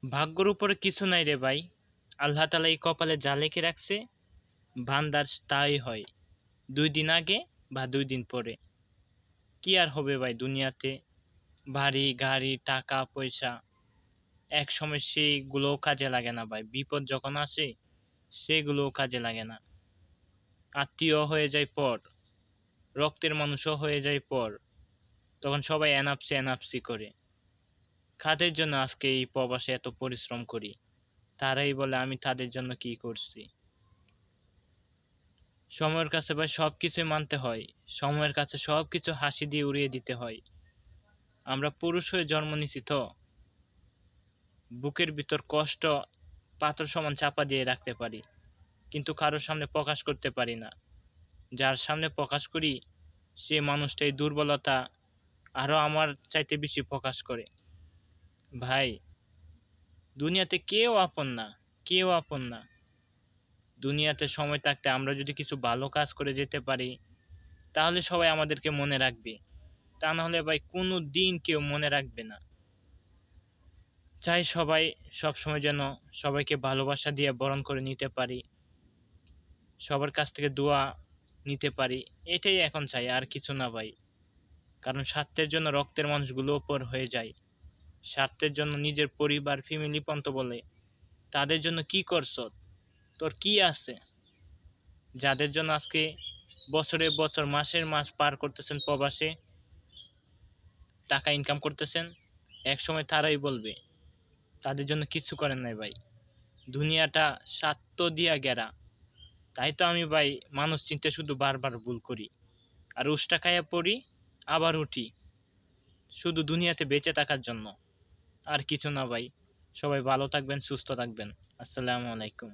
ভাগ্যর উপরে কিছু নাই রে ভাই। আল্লাহ তাআলা এই কপালে যা লিখে রাখছে বান্দার তাই হয়। 2 দিন আগে বা 2 দিন পরে। কি আর হবে ভাই দুনিয়াতে? বাড়ি গাড়ি টাকা পয়সা একসময় সেগুলোও কাজে লাগে না ভাই। বিপদ যখন আসে সেগুলোও কাজে লাগে না। আত্মীয় হয়ে যায় পর, রক্তের মানুষও হয়ে যায় পর। তখন সবাই এনাপসি এনাপসি করে। কাদের জন্য আজকে এই প্রবাসে এত পরিশ্রম করি? তারাই বলে আমি তাদের জন্য কি করছি। সময়ের কাছে ভাই সবকিছুই মানতে হয়। সময়ের কাছে সবকিছু হাসি দিয়ে উড়িয়ে দিতে হয়। আমরা পুরুষ হয়ে জন্ম নিছি তো বুকের ভিতর কষ্ট পাথর সমান চাপা দিয়ে রাখতে পারি, কিন্তু কারোর সামনে প্রকাশ করতে পারি না। যার সামনে প্রকাশ করি সে মানুষটা এই দুর্বলতা আরো আমার চাইতে বেশি প্রকাশ করে। ভাই, দুনিয়াতে কেউ আপন না, কেউ আপন না। দুনিয়াতে সময় থাকতে আমরা যদি কিছু ভালো কাজ করে যেতে পারি তাহলে সবাই আমাদেরকে মনে রাখবে। তা না হলে ভাই কোনো দিন কেউ মনে রাখবে না। চাই সবাই সবসময় যেন সবাইকে ভালোবাসা দিয়ে বরণ করে নিতে পারি, সবার কাছ থেকে দোয়া নিতে পারি। এটাই এখন চাই, আর কিছু না ভাই। কারণ স্বার্থের জন্য রক্তের মানুষগুলো পর হয়ে যায়। স্বার্থের জন্য নিজের পরিবার ফ্যামিলি পর্যন্ত বলে তাদের জন্য কি করছ, তোর কি আছে? যাদের জন্য আজকে বছরের বছর মাসের মাস পার করতেছেন প্রবাসে, টাকা ইনকাম করতেছেন, এক সময় তারাই বলবে তাদের জন্য কিছু করেন নাই ভাই। দুনিয়াটা স্বার্থ দিয়া ঘেরা। তাই তো আমি ভাই মানুষ চিনতে শুধু বারবার ভুল করি, আর উষ্টা খাইয়া পড়ি, আবার উঠি, শুধু দুনিয়াতে বেঁচে থাকার জন্য। আর কিছু না ভাই। সবাই ভালো থাকবেন, সুস্থ থাকবেন। আসসালামু আলাইকুম।